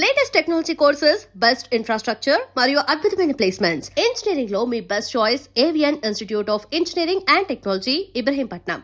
Latest technology courses, best infrastructure మరియు అద్భుతమైన placements. Engineering లో మీ best choice Avion institute of engineering and technology, Ibrahimpatnam.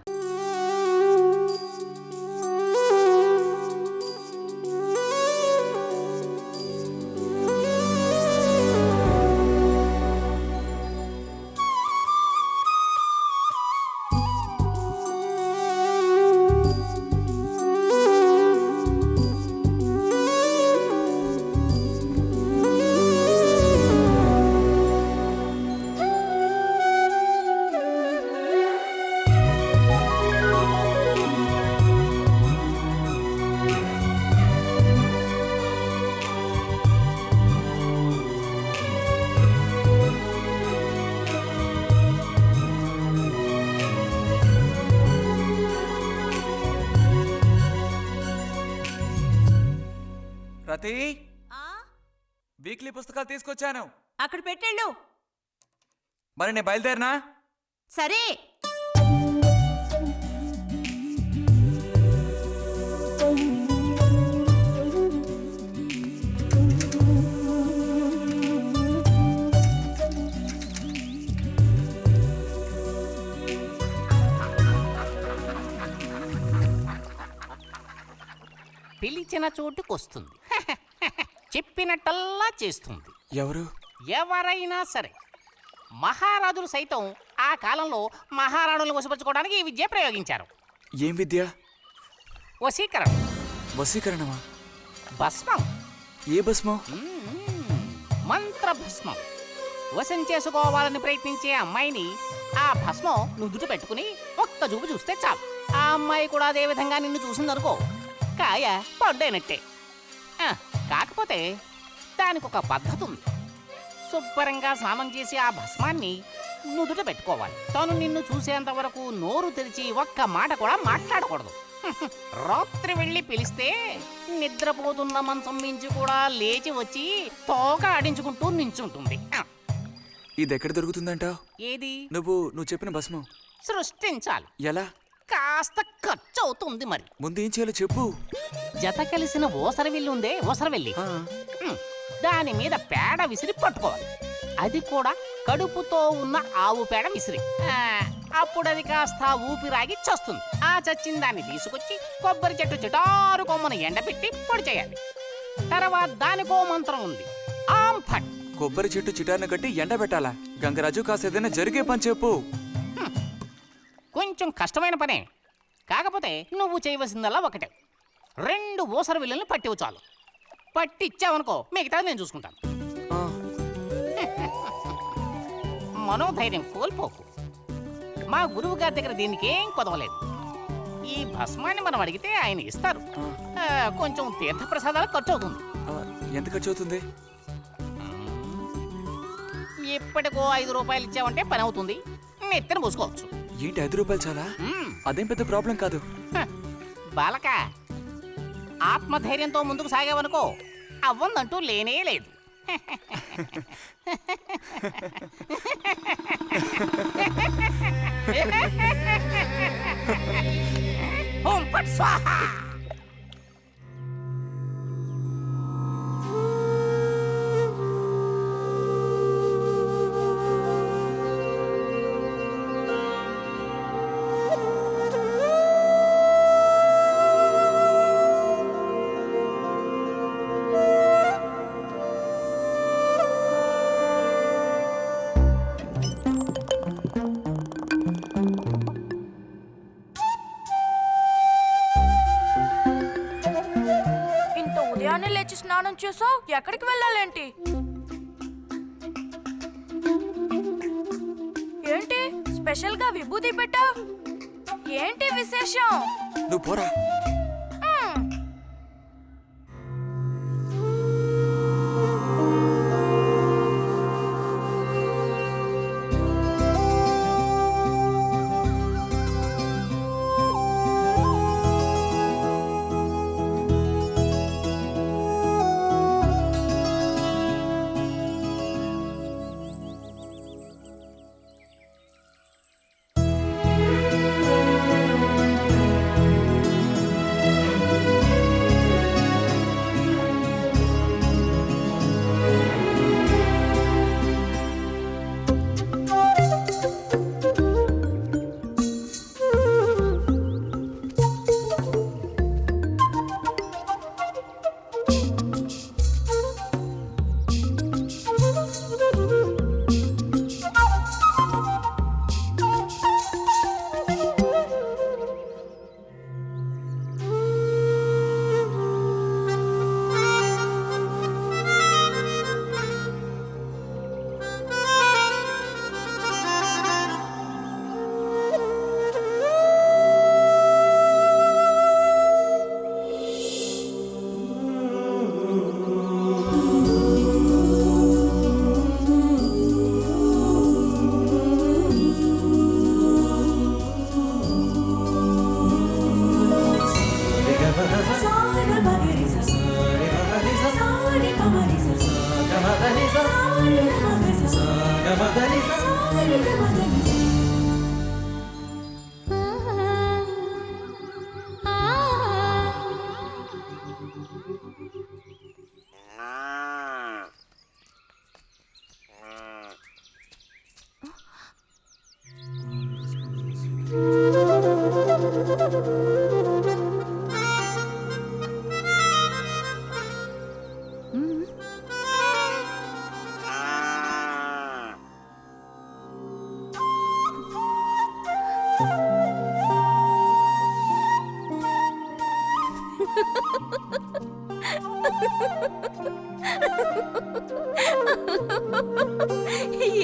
రతి, వీక్లీ పుస్తకాలు తీసుకొచ్చాను. అక్కడ పెట్టేళ్ళు. మరి నేను బయలుదేరినా? సరే. పిలిచిన చోటుకొస్తుంది. చెప్పినట్టల్లా చేస్తుంది. ఎవరు? ఎవరైనా సరే. మహారాజులు సైతం ఆ కాలంలో మహారాణులను వశపరచుకోవడానికి ఈ విద్య ప్రయోగించారు. ఏం విద్య? వశీకరణం. వశీకరణమా? భస్మం. ఏ భస్మం? మంత్రభస్మం. వశం చేసుకోవాలని ప్రయత్నించే అమ్మాయిని ఆ భస్మం నుదుట పెట్టుకుని ఒక్క చూపు చూస్తే చాలు. ఆ అమ్మాయి కూడా అదే విధంగా నిన్ను చూసిందనుకో, కాయ పడ్డైనట్టే. కాకపోతే దానికి ఒక పద్ధతి ఉంది. శుభ్రంగా స్నానం చేసి ఆ భస్మాన్ని నుదుట పెట్టుకోవాలి. తను నిన్ను చూసేంత వరకు నోరు తెరిచి ఒక్క మాట కూడా మాట్లాడకూడదు. రాత్రి వెళ్ళి పిలిస్తే నిద్రపోతున్న మంచం మించి కూడా లేచి వచ్చి తోక ఆడించుకుంటూ నించుంటుంది. ఇది ఎక్కడ దొరుకుతుందంటావు? ఏది? నువ్వు చెప్పిన భస్మం సృష్టించాలి. ఎలా? కాస్త ఖర్చు అవుతుంది. మరి ముందు ఏం చేయాలో చెప్పు. జత కలిసిన ఓసరవెల్లి ఉందే, ఓసరవెల్లి, దాని మీద పేడ విసిరి పట్టుకోవాలి. అది కూడా కడుపుతో ఉన్న ఆవు పేడ విసిరి. అప్పుడు అది కాస్త ఊపిరాగి చస్తుంది. ఆ చచ్చిన దాన్ని తీసుకొచ్చి కొబ్బరి చెట్టు చిటారు కొమ్మను ఎండబెట్టి పొడి చేయాలి. తర్వాత దానికో మంత్రం ఉంది, ఆం ఫట్. కొబ్బరి చెట్టు చిటార్ను కట్టి ఎండబెట్టాలా? గంగరాజు కాసేదైనా జరిగే పని చెప్పు. కొంచెం కష్టమైన పనే. కాకపోతే నువ్వు చేయవలసిందల్లా ఒకటే, 2 ఊసర విల్లుల్ని పట్టివు చాలు. పట్టిచ్చావనుకో, మిగతా నేను చూసుకుంటాను. మనోధైర్యం కోల్పోకు. మా గురువు గారి దగ్గర దీనికి ఏం కొదవలేదు. ఈ భస్మాన్ని మనం అడిగితే ఆయన ఇస్తారు. కొంచెం తీర్థప్రసాదాలకు ఖర్చు అవుతుంది. ఎంత ఖర్చు అవుతుంది? ఇప్పటికో 5 రూపాయలు ఇచ్చావంటే పని అవుతుంది. నెత్తిన పోసుకోవచ్చు. ఏంటి 5 రూపాయలు చాలా? అదేం పెద్ద ప్రాబ్లం కాదు. బాలక, ఆత్మధైర్యంతో ముందుకు సాగావనుకో, అవ్వందంటూ లేనే లేదు. ఓం ఫట్ స్వాహ. లేచి స్నానం చేసావు, ఎక్కడికి వెళ్ళాలేంటి? ఏంటి స్పెషల్ గా విభూతి పెట్టావు? ఏంటి విశేషం? నువ్వు పోరా.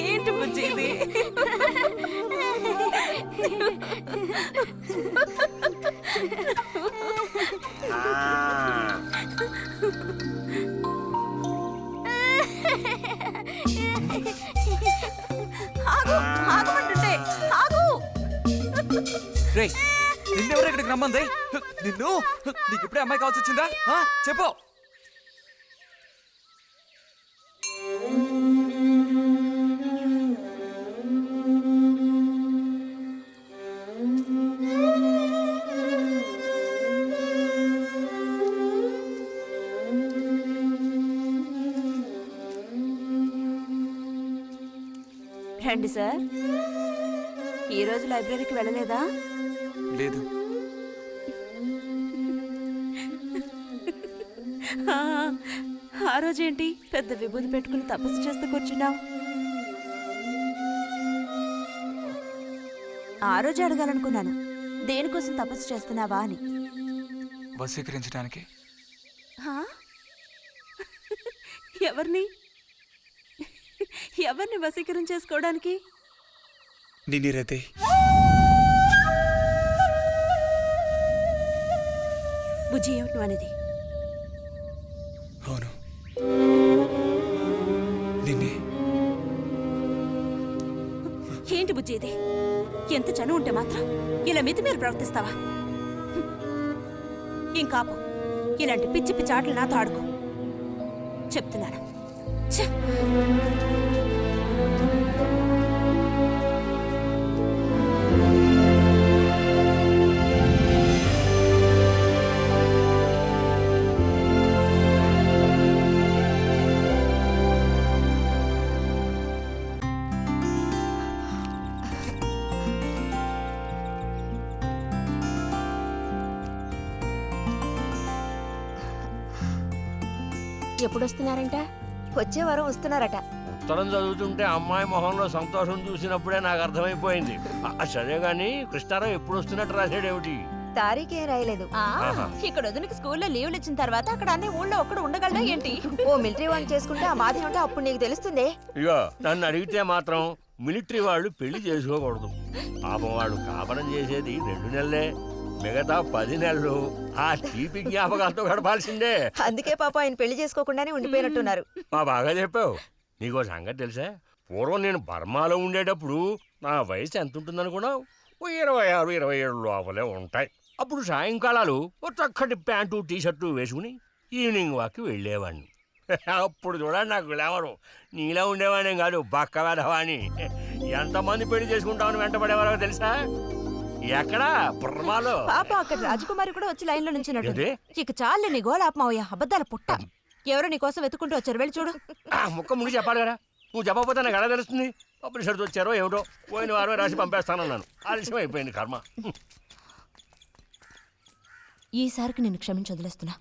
ఏంటి బుజ్జి ఇది? ఆగమంటుంటే ఆగు. రేయ్ నిన్నెవరు ఇక్కడికి రమ్మంది? నిన్ను నీకు ఇప్పుడే అమ్మాయి కావాల్సి వచ్చిందా? చెప్పు. రండి సార్. ఈరోజు లైబ్రరీకి వెళ్ళలేదా? లేదు. ఆ రోజేంటి పెద్ద విభూతి పెట్టుకుని తపస్సు చేస్తూ కూర్చున్నావు? ఆ రోజు అడగాలనుకున్నాను, దేనికోసం తపస్సు చేస్తున్నావా అని. వశీకరించడానికి. ఎవరిని ఎవరిని వశీకరించేసుకోవడానికి? నిన్నిరతే. బుజ్జి ఏమిటి అనేది? అవును, నిన్నే. ఏంటి బుజ్జి ఇది? ఎంత చనువు ఉంటే మాత్రం ఇలా మితిమీరి ప్రవర్తిస్తావా? ఇంకాపు ఇలాంటి పిచ్చి పిచ్చి ఆటలు నాతో ఆడుకో చెప్తున్నాను. ఛే! ఎప్పుడొస్తున్నారంట? వచ్చే వారం వస్తున్నారట. ఉత్తరం చదువుతుంటే అమ్మాయి మొహంలో సంతోషం చూసినప్పుడే నాకు అర్థమైపోయింది. సరే గాని కృష్ణారావు ఎప్పుడు వస్తున్నట్టు రాశాడేమిటి? తారీఖేం రాయలేదు. ఇక్కడ వదినకి స్కూల్లో లీవ్లు ఇచ్చిన తర్వాత అక్కడ అన్ని ఊళ్ళో ఒక్కడు ఉండగలడా ఏంటి? ఓ మిలిటరీ వాడిని చేసుకుంటే ఆ బాధ ఏమిటో అప్పుడు నీకు తెలుస్తుంది. ఇగో నన్ను అడిగితే మాత్రం మిలిటరీ వాళ్ళు పెళ్లి చేసుకోకూడదు. పాపం వాళ్ళు కాపరం చేసేది 2 నెలలే, మిగతా 10 నెలలు ఆ తీపి జ్ఞాపకాలతో గడపాల్సిందే. అందుకే పాప ఆయన పెళ్లి చేసుకోకుండానే ఉండిపోయినట్టున్నారు. బాగా చెప్పావు. నీకో సంగతి తెలుసా? పూర్వం నేను బర్మాలో ఉండేటప్పుడు నా వయసు ఎంత ఉంటుందనుకున్నావు? 26, 27 లోపలే ఉంటాయి. అప్పుడు సాయంకాలాలు ఒక చక్కటి ప్యాంటు టీషర్టు వేసుకుని ఈవినింగ్ వాక్కి వెళ్ళేవాడిని. అప్పుడు చూడండి నాకు గ్లామరు. నీలా ఉండేవాడిని కాదు, బక్క వేధవాణి. ఎంతమంది పెళ్లి చేసుకుంటామని వెంటపడేవారో తెలుసా? ఎక్కడా? బర్మాలో. పాప అక్కడ రాజకుమారి కూడా వచ్చి లైన్ లో నుంచినట్టు. ఏంటి? ఇక చాలే నీ గోలాపమావయ్య, అబద్ధాల పుట్ట. ఎవరో నీ కోసం వెతుకుంటూ వచ్చారు, వెళ్ళి చూడు. ముక్క ముందు చెప్పాలి కదా. నువ్వు చెప్పకపోతే నాకు ఎలా తెలుస్తుంది? పబ్లిషర్స్ వచ్చారో ఏమిటో, పోయిన వారమే రాసి పంపేస్తానన్నాను. ఆలస్యం అయిపోయింది కర్మ. ఈసారికి నేను క్షమించి వదిలేస్తున్నా.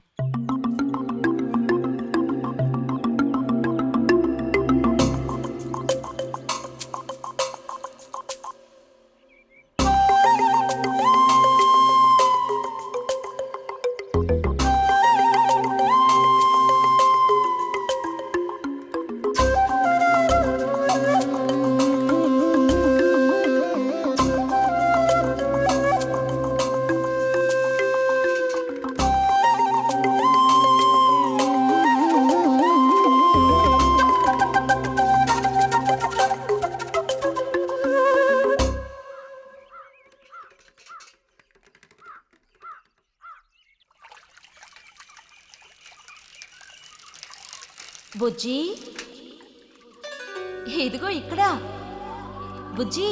బుజ్జి, ఇదిగో ఇక్కడ. బుజ్జి,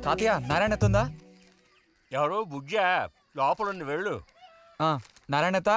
తాతయ్య నారాయణత ఉందా? ఎవరో బుజ్జా లోపలుండి వెళ్ళు. నారాయణత